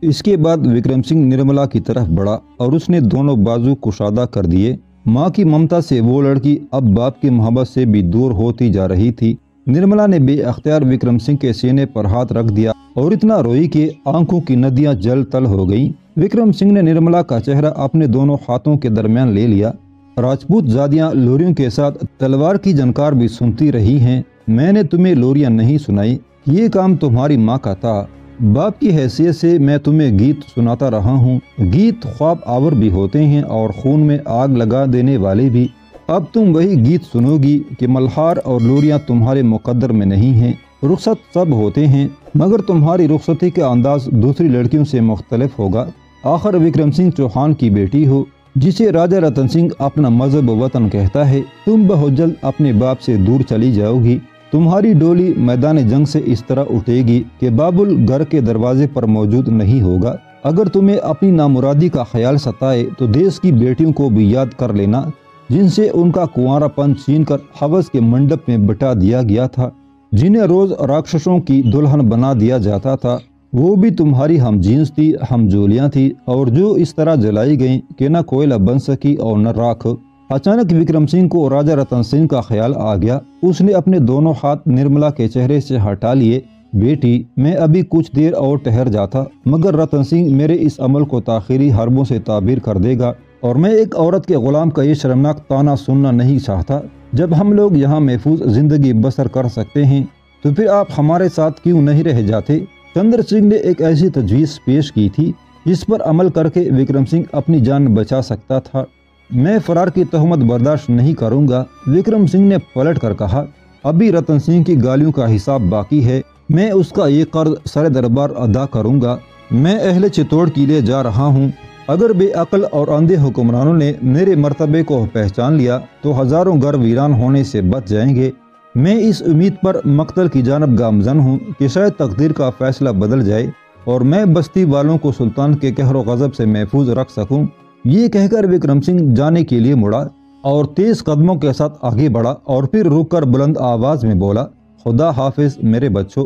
اس کے بعد وکرم سنگھ نرملا کی طرف بڑھا اور اس نے دونوں بازو کشادہ کر دیے۔ ماں کی ممتا سے وہ لڑکی اب باپ کی محبت سے بھی دور ہوتی جا رہی تھی۔ نرملا نے بے اختیار وکرم سنگھ کے سینے پر ہاتھ رکھ دیا اور اتنا روئی کہ آنکھوں کی ندیاں جل تل ہو گئیں۔ وکرم سنگھ نے نرملا کا چہرہ اپنے دونوں ہاتھوں کے درمیان لے لیا۔ راجپوت زادیاں لوریوں کے ساتھ تلوار کی جھنکار بھی سنتی رہی ہیں۔ میں نے تمہیں لوریاں نہیں سنائی، یہ کام تمہاری ماں کا تھا۔ باپ کی حیثیت سے میں تمہیں گیت سناتا رہا ہوں۔ گیت خواب آور بھی ہوتے ہیں اور خون میں آگ لگا دینے والے بھی۔ اب تم وہی گیت سنو گی کہ ملہار اور لوریاں تمہارے مقدر میں نہیں ہیں۔ رخصت سب ہوتے ہیں مگر تمہاری رخصتی کا انداز دوسری لڑکیوں سے مختلف ہوگا۔ آخر وکرم سنگھ چوہان کی بیٹی ہو جسے راجہ رتن سنگھ اپنا مذہب وطن کہتا ہے۔ تم بہت جلد اپنے باپ سے دور چلی جاؤ گی۔ تمہاری ڈولی میدان جنگ سے اس طرح اٹھے گی کہ بابل گھر کے دروازے پر موجود نہیں ہوگا۔ اگر تمہیں اپنی نامرادی کا خیال ستائے تو دیس کی بیٹیوں کو بھی یاد کر لینا جن سے ان کا کنوارا پن چھین کر حوض کے منڈپ میں بٹا دیا گیا تھا، جنہیں روز راکشسوں کی دلہن بنا دیا جاتا تھا۔ وہ بھی تمہاری ہم جینس تھی، ہم جولیاں تھی اور جو اس طرح جلائی گئیں کہ نہ کوئلہ بن سکی اور نہ راکھ۔ اچانک وکرم سنگھ کو راجہ رتن سنگھ کا خیال آ گیا۔ اس نے اپنے دونوں ہاتھ نرملا کے چہرے سے ہٹا لیے۔ بیٹی، میں ابھی کچھ دیر اور ٹھہر جاتا مگر رتن سنگھ میرے اس عمل کو تاخیری حربوں سے تعبیر کر دے گا اور میں ایک عورت کے غلام کا یہ شرمناک طعنہ سننا نہیں چاہتا۔ جب ہم لوگ یہاں محفوظ زندگی بسر کر سکتے ہیں تو پھر آپ ہمارے ساتھ کیوں نہیں رہ جاتے؟ چندر سنگھ نے ایک ایسی تجویز پیش کی تھی جس پر عمل کر کے وکرم سنگھ اپنی جان بچا سکتا تھا۔ میں فرار کی تہمت برداشت نہیں کروں گا، وکرم سنگھ نے پلٹ کر کہا۔ ابھی رتن سنگھ کی گالیوں کا حساب باقی ہے، میں اس کا یہ قرض سر دربار ادا کروں گا۔ میں اہل چتوڑ کے لیے جا رہا ہوں۔ اگر بے عقل اور اندھے حکمرانوں نے میرے مرتبے کو پہچان لیا تو ہزاروں گھر ویران ہونے سے بچ جائیں گے۔ میں اس امید پر مقتل کی جانب گامزن ہوں کہ شاید تقدیر کا فیصلہ بدل جائے اور میں بستی والوں کو سلطان کے قہر و غضب سے محفوظ رکھ سکوں۔ یہ کہہ کر وکرم سنگھ جانے کے لیے مڑا اور تیز قدموں کے ساتھ آگے بڑھا اور پھر رک کر بلند آواز میں بولا، خدا حافظ میرے بچوں۔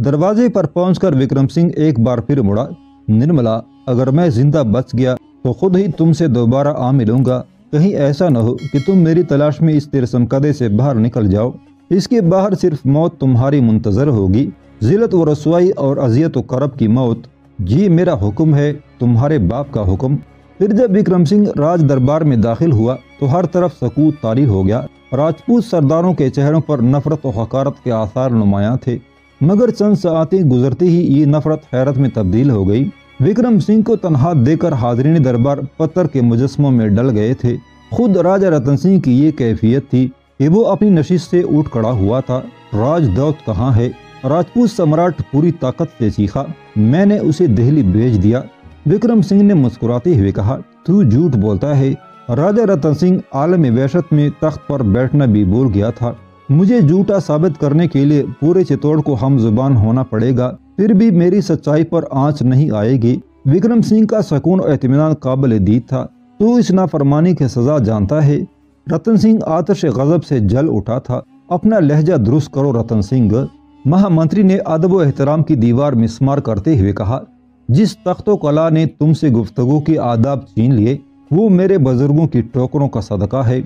دروازے پر پہنچ کر وکرم سنگھ ایک بار پھر مڑا، نرملا، اگر میں زندہ بچ گیا تو خود ہی تم سے دوبارہ آ ملوں گا۔ کہیں ایسا نہ ہو کہ تم میری تلاش میں اس ترسم کدے سے باہر نکل جاؤ۔ اس کے باہر صرف موت تمہاری منتظر ہوگی، ذلت و رسوائی اور اذیت و کرب کی موت۔ یہ میرا حکم ہے، تمہارے باپ کا حکم۔ پھر جب وکرم سنگھ راج دربار میں داخل ہوا تو ہر طرف سکوت طاری ہو گیا۔ راجپوت سرداروں کے چہروں پر نفرت و حقارت کے آثار نمایاں تھے مگر چند ساعتیں گزرتے ہی یہ نفرت حیرت میں تبدیل ہو گئی۔ وکرم سنگھ کو تنہا دے کر حاضرین دربار پتھر کے مجسموں میں ڈل گئے تھے۔ خود راجہ رتن سنگھ کی یہ کیفیت تھی کہ وہ اپنی نشست سے اٹھ کھڑا ہوا تھا۔ راج دوت کہاں ہے؟ راجپوت سمراٹ پوری طاقت سے چیخا۔ میں نے اسے دہلی بھیج دیا۔ وکرم سنگھ نے مسکراتے ہوئے کہا، تو جھوٹ بولتا ہے۔ راجہ رتن سنگھ عالم وحشت میں تخت پر بیٹھنا بھی بھول گیا تھا۔ مجھے جھوٹا ثابت کرنے کے لیے پورے چتوڑ کو ہم زبان ہونا پڑے گا، پھر بھی میری سچائی پر آنچ نہیں آئے گی۔ وکرم سنگھ کا سکون و اطمینان قابل دید تھا۔ تو اس نافرمانی کی سزا جانتا ہے؟ رتن سنگھ آتش غضب سے جل اٹھا تھا۔ اپنا لہجہ درست کرو رتن سنگھ، مہا منتری نے ادب و احترام کی دیوار مسمار کرتے ہوئے کہا۔ جس تخت و کلا نے تم سے گفتگو کے آداب چھین لیے وہ میرے بزرگوں کی ٹوکروں کا صدقہ ہے۔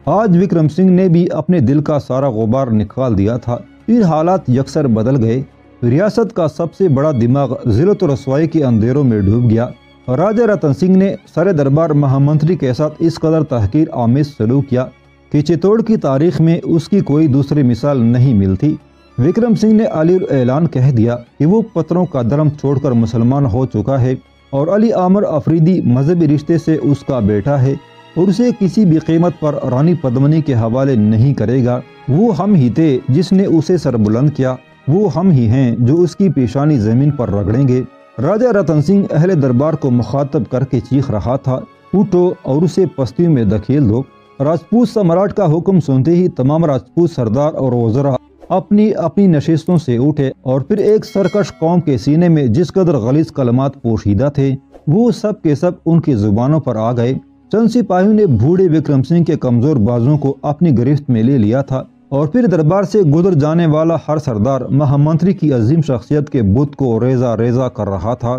آج وکرم سنگھ نے بھی اپنے دل کا سارا غبار نکال دیا تھا۔ پھر حالات یکسر بدل گئے۔ ریاست کا سب سے بڑا دماغ ذلت و رسوائی کے اندھیروں میں ڈوب گیا۔ راجہ رتن سنگھ نے سر دربار مہا منتری کے ساتھ اس قدر تحقیر آمیز سلوک کیا کہ چتوڑ کی تاریخ میں اس کی کوئی دوسری مثال نہیں ملتی۔ وکرم سنگھ نے علی اعلان کہہ دیا کہ وہ پتھروں کا دھرم چھوڑ کر مسلمان ہو چکا ہے اور علی عامر افریدی مذہبی رشتے سے اس کا بیٹا ہے اور اسے کسی بھی قیمت پر رانی پدمنی کے حوالے نہیں کرے گا۔ وہ ہم ہی تھے جس نے اسے سر بلند کیا، وہ ہم ہی ہیں جو اس کی پیشانی زمین پر رگڑیں گے۔ راجہ رتن سنگھ اہل دربار کو مخاطب کر کے چیخ رہا تھا، اٹھو اور اسے پستیوں میں دھکیل دو۔ راجپوت سمراٹ کا حکم سنتے ہی تمام راجپوت سردار اور وزراء اپنی اپنی نشستوں سے اٹھے اور پھر ایک سرکش قوم کے سینے میں جس قدر غلیظ کلمات پوشیدہ تھے وہ سب کے سب ان کی زبانوں پر آ گئے۔ چند سپاہیوں نے بوڑھے وکرم سنگھ کے کمزور بازوں کو اپنی گرفت میں لے لیا تھا اور پھر دربار سے گزر جانے والا ہر سردار مہا منتری کی عظیم شخصیت کے بت کو ریزہ ریزہ کر رہا تھا۔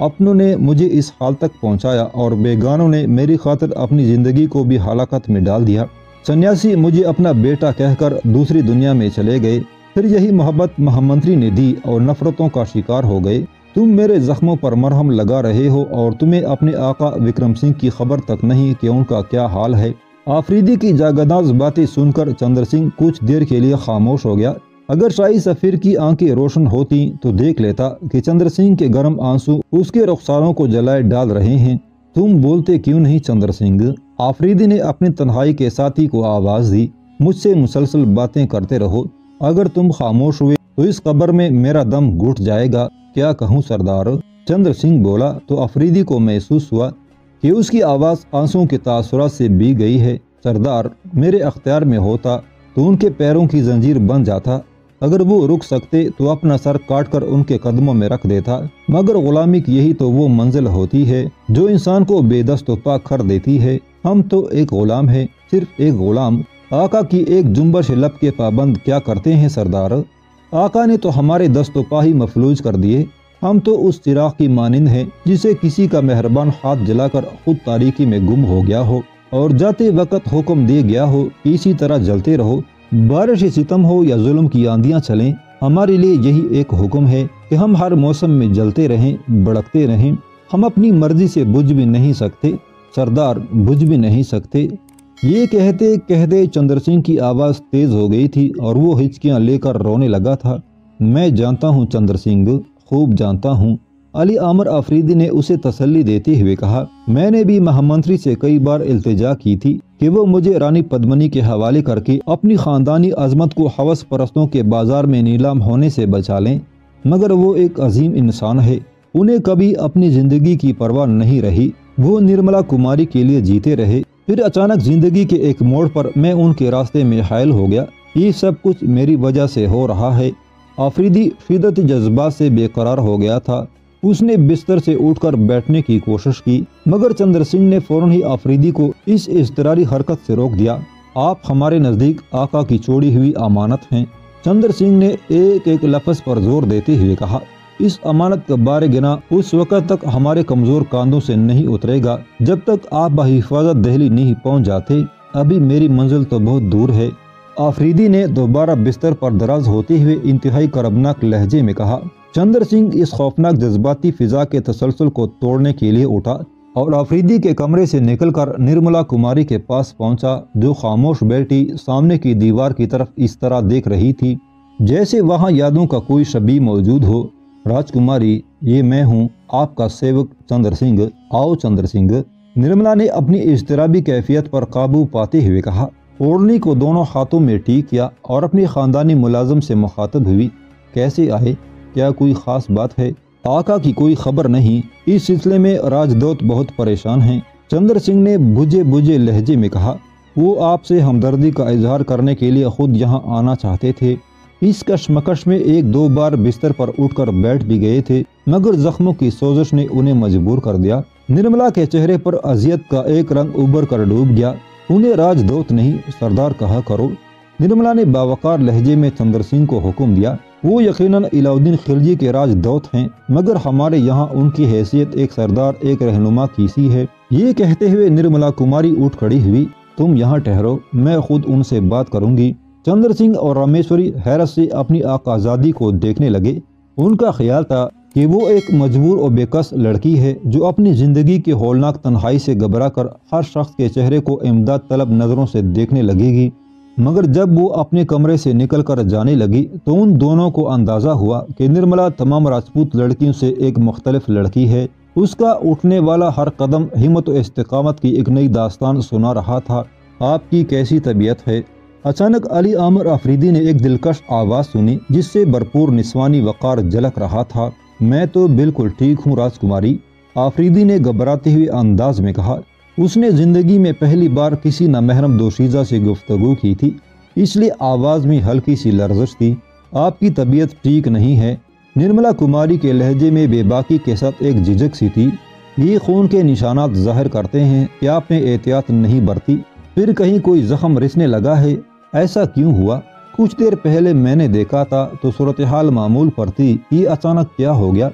اپنوں نے مجھے اس حال تک پہنچایا اور بیگانوں نے میری خاطر اپنی زندگی کو بھی ہلاکت میں ڈال دیا۔ سنیاسی مجھے اپنا بیٹا کہہ کر دوسری دنیا میں چلے گئے، پھر یہی محبت مہامنتری نے دی اور نفرتوں کا شکار ہو گئے۔ تم میرے زخموں پر مرہم لگا رہے ہو اور تمہیں اپنے آقا وکرم سنگھ کی خبر تک نہیں کہ ان کا کیا حال ہے۔ آفریدی کی جاگداز باتیں سن کر چندر سنگھ کچھ دیر کے لیے خاموش ہو گیا۔ اگر شاہی سفیر کی آنکھیں روشن ہوتی تو دیکھ لیتا کہ چندر سنگھ کے گرم آنسو اس کے رخساروں کو جلائے ڈال رہے ہیں۔ تم بولتے کیوں نہیں چندر سنگھ؟ آفریدی نے اپنی تنہائی کے ساتھی کو آواز دی۔ مجھ سے مسلسل باتیں کرتے رہو، اگر تم خاموش ہوئے تو اس قبر میں میرا دم گھٹ جائے گا۔ کیا کہوں سردار؟ چندر سنگھ بولا تو آفریدی کو محسوس ہوا کہ اس کی آواز آنسوں کے تاثرات سے بھیگ گئی ہے۔ سردار، میرے اختیار میں ہوتا تو ان کے پیروں کی زنجیر بن جاتا، اگر وہ رک سکتے تو اپنا سر کاٹ کر ان کے قدموں میں رکھ دیتا، مگر غلامی کی یہی تو وہ منزل ہوتی ہے جو انسان کو بے دست و پا کر دیتی ہے۔ ہم تو ایک غلام ہے، صرف ایک غلام۔ آقا کی ایک جنبش لب کے پابند کیا کرتے ہیں سردار؟ آقا نے تو ہمارے دست و پا ہی مفلوج کر دیے۔ ہم تو اس چراغ کی مانند ہیں جسے کسی کا مہربان ہاتھ جلا کر خود تاریکی میں گم ہو گیا ہو اور جاتے وقت حکم دے گیا ہو کہ اسی طرح جلتے رہو، بارش ستم ہو یا ظلم کی آندیاں چلیں، ہمارے لیے یہی ایک حکم ہے کہ ہم ہر موسم میں جلتے رہیں، بھڑکتے رہیں۔ ہم اپنی مرضی سے بجھ بھی نہیں سکتے سردار، بجھ بھی نہیں سکتے۔ یہ کہتے کہتے چندر سنگھ کی آواز تیز ہو گئی تھی اور وہ ہچکیاں لے کر رونے لگا تھا۔ میں جانتا ہوں چندر سنگھ، خوب جانتا ہوں، علی عامر آفریدی نے اسے تسلی دیتے ہوئے کہا۔ میں نے بھی مہامنتری سے کئی بار التجا کی تھی کہ وہ مجھے رانی پدمنی کے حوالے کر کے اپنی خاندانی عظمت کو ہوس پرستوں کے بازار میں نیلام ہونے سے بچا لیں، مگر وہ ایک عظیم انسان ہے، انہیں کبھی اپنی زندگی کی پرواہ نہیں رہی۔ وہ نرملا کماری کے لیے جیتے رہے، پھر اچانک زندگی کے ایک موڑ پر میں ان کے راستے میں حائل ہو گیا۔ یہ سب کچھ میری وجہ سے ہو رہا ہے۔ آفریدی شدت جذبات سے بے قرار ہو گیا تھا۔ اس نے بستر سے اٹھ کر بیٹھنے کی کوشش کی، مگر چندر سنگھ نے فوراً ہی آفریدی کو اس اضطراری حرکت سے روک دیا۔ آپ ہمارے نزدیک آقا کی چھوڑی ہوئی امانت ہیں، چندر سنگھ نے ایک ایک لفظ پر زور دیتے ہوئے کہا۔ اس امانت کا بار گنا اس وقت تک ہمارے کمزور کاندھوں سے نہیں اترے گا جب تک آپ بحفاظت دہلی نہیں پہنچ جاتے۔ ابھی میری منزل تو بہت دور ہے۔ آفریدی نے دوبارہ بستر پر دراز ہوتے ہوئے انتہائی کربناک لہجے میں کہا۔ چندر سنگھ اس خوفناک جذباتی فضا کے تسلسل کو توڑنے کے لیے اٹھا اور آفریدی کے کمرے سے نکل کر نرملا کماری کے پاس پہنچا، جو خاموش بیٹھی سامنے کی دیوار کی طرف اس طرح دیکھ رہی تھی جیسے وہاں یادوں کا کوئی شبیہ موجود ہو۔ راجکماری، یہ میں ہوں، آپ کا سیوک چندر سنگھ۔ آؤ چندر سنگھ، نرملا نے اپنی اضطرابی کیفیت پر قابو پاتے ہوئے کہا۔ اوڑھنی کو دونوں ہاتھوں میں ٹیک کیا اور اپنی خاندانی ملازم سے مخاطب ہوئی۔ کیسے آئے؟ کیا کوئی خاص بات ہے؟ آقا کی کوئی خبر نہیں، اس سلسلے میں راجدوت بہت پریشان ہیں، چندر سنگھ نے بجھے بجھے لہجے میں کہا۔ وہ آپ سے ہمدردی کا اظہار کرنے کے لیے خود یہاں آنا چاہتے تھے۔ اس کشمکش میں ایک دو بار بستر پر اٹھ کر بیٹھ بھی گئے تھے، مگر زخموں کی سوزش نے انہیں مجبور کر دیا۔ نرملا کے چہرے پر اذیت کا ایک رنگ ابھر کر ڈوب گیا۔ انہیں راجدوت نہیں سردار کہا کرو، نرملا نے باوقار لہجے میں چندر سنگھ کو حکم دیا۔ وہ یقیناً علاؤدین خلجی کے راجدوت ہیں، مگر ہمارے یہاں ان کی حیثیت ایک سردار، ایک رہنما کی سی ہے۔ یہ کہتے ہوئے نرملا کماری اٹھ کھڑی ہوئی۔ تم یہاں ٹھہرو، میں خود ان سے بات کروں گی۔ چندر سنگھ اور رامیشوری حیرت سے اپنی آقازادی کو دیکھنے لگے۔ ان کا خیال تھا کہ وہ ایک مجبور و بے کس لڑکی ہے جو اپنی زندگی کی ہولناک تنہائی سے گھبرا کر ہر شخص کے چہرے کو امداد طلب نظروں سے دیکھنے لگے گی، مگر جب وہ اپنے کمرے سے نکل کر جانے لگی تو ان دونوں کو اندازہ ہوا کہ نرملا تمام راجپوت لڑکیوں سے ایک مختلف لڑکی ہے۔ اس کا اٹھنے والا ہر قدم ہمت و استقامت کی ایک نئی داستان سنا رہا تھا۔ آپ کی کیسی طبیعت ہے؟ اچانک علی عامر آفریدی نے ایک دلکش آواز سنی جس سے بھرپور نسوانی وقار جھلک رہا تھا۔ میں تو بالکل ٹھیک ہوں راجکماری، آفریدی نے گھبراتے ہوئے انداز میں کہا۔ اس نے زندگی میں پہلی بار کسی نامحرم دوشیزہ سے گفتگو کی تھی، اس لیے آواز میں ہلکی سی لرزش تھی۔ آپ کی طبیعت ٹھیک نہیں ہے، نرملا کماری کے لہجے میں بے باکی کے ساتھ ایک جھجک سی تھی۔ یہ خون کے نشانات ظاہر کرتے ہیں کہ آپ نے احتیاط نہیں برتی، پھر کہیں کوئی زخم رسنے لگا ہے۔ ایسا کیوں ہوا؟ کچھ دیر پہلے میں نے دیکھا تھا تو صورتحال معمول پر تھی، یہ اچانک کیا ہو گیا؟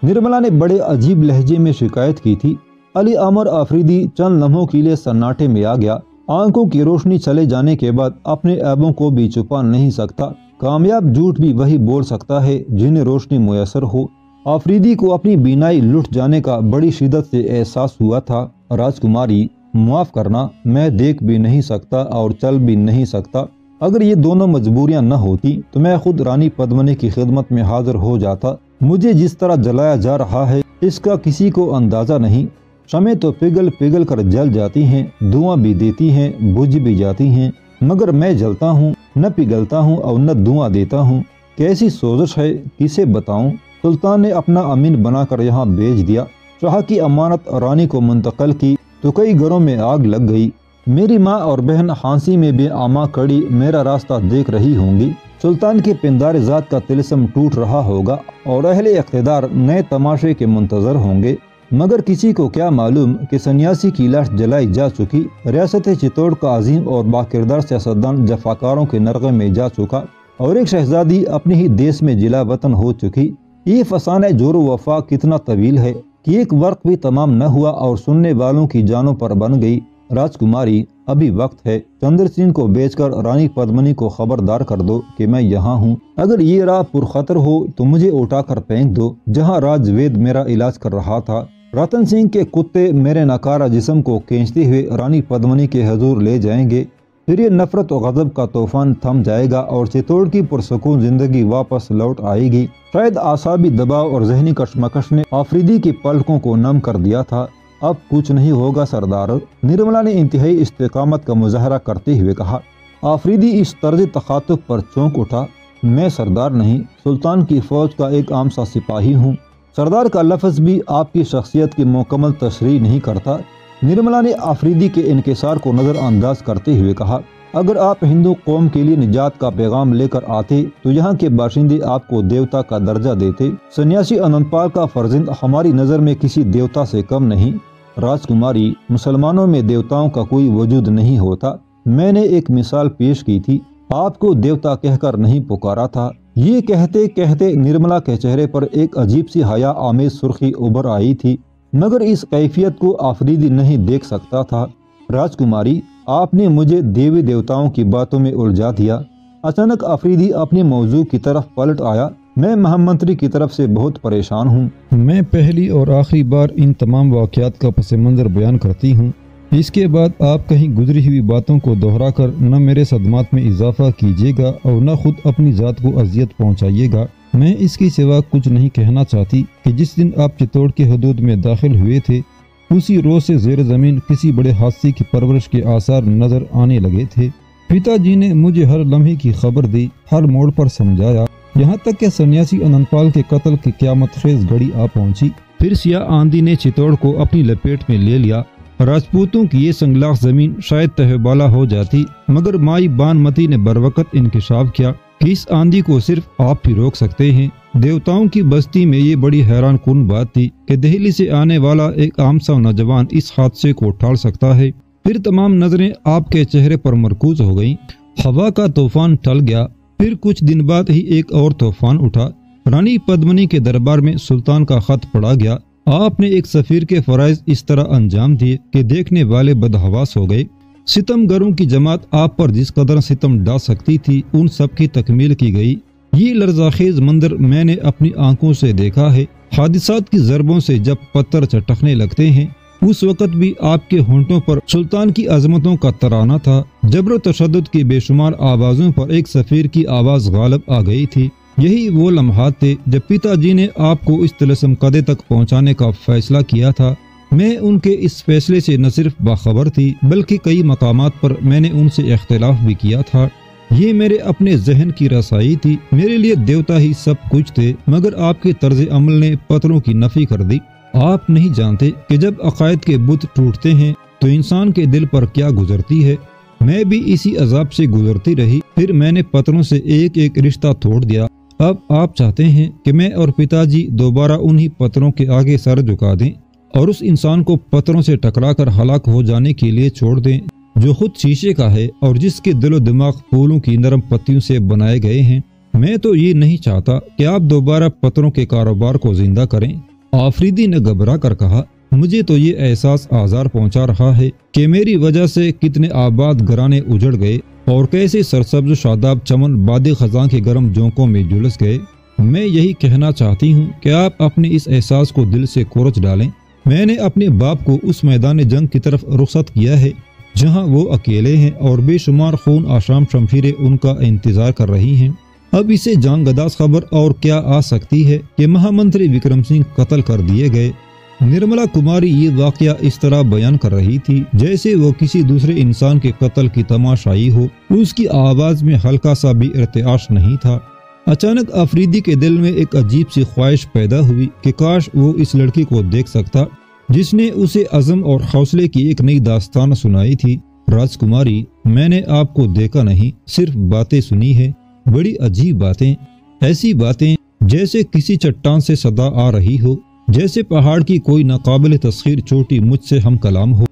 نرملا نے بڑے عجیب لہجے میں شکایت کی تھی۔ علی امر آفریدی چند لمحوں کے لیے سناٹے میں آ گیا۔ آنکھوں کی روشنی چلے جانے کے بعد اپنے عیبوں کو بھی چھپا نہیں سکتا۔ کامیاب جھوٹ بھی وہی بول سکتا ہے جنہیں روشنی میسر ہو۔ آفریدی کو اپنی بینائی لٹ جانے کا بڑی شدت سے احساس ہوا تھا۔ راجکماری، معاف کرنا، میں دیکھ بھی نہیں سکتا اور چل بھی نہیں سکتا۔ اگر یہ دونوں مجبوریاں نہ ہوتی تو میں خود رانی پدمنی کی خدمت میں حاضر ہو جاتا۔ مجھے جس طرح جلایا جا رہا ہے اس کا کسی کو اندازہ نہیں۔ شمعیں تو پگھل پگھل کر جل جاتی ہیں، دھواں بھی دیتی ہیں، بجھ بھی جاتی ہیں، مگر میں جلتا ہوں، نہ پگھلتا ہوں اور نہ دھواں دیتا ہوں۔ کیسی سوزش ہے، کسے بتاؤں؟ سلطان نے اپنا امین بنا کر یہاں بھیج دیا۔ شاہ کی امانت رانی کو منتقل کی تو کئی گھروں میں آگ لگ گئی۔ میری ماں اور بہن ہانسی میں بے آماں کڑی میرا راستہ دیکھ رہی ہوں گی۔ سلطان کے پندار ذات کا طلسم ٹوٹ رہا ہوگا اور اہل اقتدار نئے تماشے کے منتظر ہوں گے۔ مگر کسی کو کیا معلوم کہ سنیاسی کی لاش جلائی جا چکی، ریاست چتوڑ کا عظیم اور باکردار سیاستدان جفاکاروں کے نرغے میں جا چکا اور ایک شہزادی اپنے ہی دیس میں جلا وطن ہو چکی۔ یہ فسانہ جور و وفا کتنا طویل ہے کہ ایک ورق بھی تمام نہ ہوا اور سننے والوں کی جانوں پر بن گئی۔ راجکماری، ابھی وقت ہے، چندر سین کو بیچ کر رانی پدمنی کو خبردار کر دو کہ میں یہاں ہوں۔ اگر یہ راہ پرخطر ہو تو مجھے اٹھا کر پھینک دو جہاں راج وید میرا علاج کر رہا تھا۔ رتن سنگھ کے کتے میرے ناکارہ جسم کو کھینچتے ہوئے رانی پدمنی کے حضور لے جائیں گے۔ پھر یہ نفرت و غضب کا طوفان تھم جائے گا اور چتوڑ کی پرسکون زندگی واپس لوٹ آئے گی۔ شاید اعصابی دباؤ اور ذہنی کشمکش نے آفریدی کی پلکوں کو نم کر دیا تھا۔ اب کچھ نہیں ہوگا سردار، نرملا نے انتہائی استقامت کا مظاہرہ کرتے ہوئے کہا۔ آفریدی اس طرز تخاطب پر چونک اٹھا۔ میں سردار نہیں، سلطان کی فوج کا ایک عام سا سپاہی ہوں۔ سردار کا لفظ بھی آپ کی شخصیت کی مکمل تشریح نہیں کرتا۔ نرملا نے آفریدی کے انکسار کو نظر انداز کرتے ہوئے کہا، اگر آپ ہندو قوم کے لیے نجات کا پیغام لے کر آتے تو یہاں کے باشندے آپ کو دیوتا کا درجہ دیتے۔ سنیاسی اننت پال کا فرزند ہماری نظر میں کسی دیوتا سے کم نہیں۔ راجکماری، مسلمانوں میں دیوتاؤں کا کوئی وجود نہیں ہوتا۔ میں نے ایک مثال پیش کی تھی، آپ کو دیوتا کہہ کر نہیں پکارا تھا۔ یہ کہتے کہتے نرملا کے چہرے پر ایک عجیب سی حیا آمیز سرخی ابھر آئی تھی، مگر اس کیفیت کو آفریدی نہیں دیکھ سکتا تھا۔ راجکماری، آپ نے مجھے دیوی دیوتاؤں کی باتوں میں الجھا دیا۔ اچانک آفریدی اپنے موضوع کی طرف پلٹ آیا۔ میں مہامنتری کی طرف سے بہت پریشان ہوں۔ میں پہلی اور آخری بار ان تمام واقعات کا پس منظر بیان کرتی ہوں۔ اس کے بعد آپ کہیں گزری ہوئی باتوں کو دہرا کر نہ میرے صدمات میں اضافہ کیجیے گا اور نہ خود اپنی ذات کو اذیت پہنچائیے گا۔ میں اس کے سوا کچھ نہیں کہنا چاہتی کہ جس دن آپ چتوڑ کے حدود میں داخل ہوئے تھے اسی روز سے زیر زمین کسی بڑے حادثے کی پرورش کے آثار نظر آنے لگے تھے۔ پتا جی نے مجھے ہر لمحے کی خبر دی، ہر موڑ پر سمجھایا، یہاں تک کہ سنیاسی اننت پال کے قتل کی قیامت خیز گھڑی آ پہنچی۔ پھر سیاہ آندھی نے چتوڑ کو اپنی لپیٹ میں لے لیا۔ راجپوتوں کی یہ سنگلاخ زمین شاید تہ بالا ہو جاتی، مگر مائی بان متی نے بروقت انکشاف کیا کہ اس آندھی کو صرف آپ ہی روک سکتے ہیں۔ دیوتاؤں کی بستی میں یہ بڑی حیران کن بات تھی کہ دہلی سے آنے والا ایک عام سا نوجوان اس حادثے کو ٹال سکتا ہے۔ پھر تمام نظریں آپ کے چہرے پر مرکوز ہو گئیں۔ ہوا کا طوفان ٹل گیا۔ پھر کچھ دن بعد ہی ایک اور طوفان اٹھا۔ رانی پدمنی کے دربار میں سلطان کا خط پڑا گیا۔ آپ نے ایک سفیر کے فرائض اس طرح انجام دیے کہ دیکھنے والے بدحواس ہو گئے۔ ستم گروں کی جماعت آپ پر جس قدر ستم ڈال سکتی تھی ان سب کی تکمیل کی گئی۔ یہ لرزاخیز منظر میں نے اپنی آنکھوں سے دیکھا ہے۔ حادثات کی ضربوں سے جب پتھر چٹکنے لگتے ہیں اس وقت بھی آپ کے ہونٹوں پر سلطان کی عظمتوں کا ترانہ تھا۔ جبر و تشدد کی بے شمار آوازوں پر ایک سفیر کی آواز غالب آ گئی تھی۔ یہی وہ لمحات تھے جب پتا جی نے آپ کو اس طلسم قدے تک پہنچانے کا فیصلہ کیا تھا۔ میں ان کے اس فیصلے سے نہ صرف باخبر تھی بلکہ کئی مقامات پر میں نے ان سے اختلاف بھی کیا تھا۔ یہ میرے اپنے ذہن کی رسائی تھی۔ میرے لیے دیوتا ہی سب کچھ تھے، مگر آپ کے طرز عمل نے پتھروں کی نفی کر دی۔ آپ نہیں جانتے کہ جب عقائد کے بت ٹوٹتے ہیں تو انسان کے دل پر کیا گزرتی ہے۔ میں بھی اسی عذاب سے گزرتی رہی۔ پھر میں نے پتھروں سے ایک ایک رشتہ توڑ دیا۔ اب آپ چاہتے ہیں کہ میں اور پتا جی دوبارہ انہی پتھروں کے آگے سر جھکا دیں اور اس انسان کو پتھروں سے ٹکرا کر ہلاک ہو جانے کے لیے چھوڑ دیں جو خود شیشے کا ہے اور جس کے دل و دماغ پھولوں کی نرم پتیوں سے بنائے گئے ہیں۔ میں تو یہ نہیں چاہتا کہ آپ دوبارہ پتھروں کے کاروبار کو زندہ کریں۔ آفریدی نے گھبرا کر کہا، مجھے تو یہ احساس آزار پہنچا رہا ہے کہ میری وجہ سے کتنے آباد گھرانے اجڑ گئے اور کیسے سرسبز شاداب چمن باد خزاں کے گرم جھونکوں میں جلس گئے۔ میں یہی کہنا چاہتی ہوں کہ آپ اپنے اس احساس کو دل سے کورچ ڈالیں۔ میں نے اپنے باپ کو اس میدان جنگ کی طرف رخصت کیا ہے جہاں وہ اکیلے ہیں اور بے شمار خون آشام شمشیریں ان کا انتظار کر رہی ہیں۔ اب اسے جان گداز خبر اور کیا آ سکتی ہے کہ مہامنتری وکرم سنگھ قتل کر دیے گئے۔ نرملا کماری یہ واقعہ اس طرح بیان کر رہی تھی جیسے وہ کسی دوسرے انسان کے قتل کی تماشائی ہو۔ اس کی آواز میں ہلکا سا بھی ارتعاش نہیں تھا۔ اچانک آفریدی کے دل میں ایک عجیب سی خواہش پیدا ہوئی کہ کاش وہ اس لڑکی کو دیکھ سکتا جس نے اسے عزم اور حوصلے کی ایک نئی داستان سنائی تھی۔ راجکماری، میں نے آپ کو دیکھا نہیں، صرف باتیں سنی ہے، بڑی عجیب باتیں، ایسی باتیں جیسے کسی چٹان سے صدا آ رہی ہو، جیسے پہاڑ کی کوئی ناقابل تسخیر چوٹی مجھ سے ہم کلام ہو۔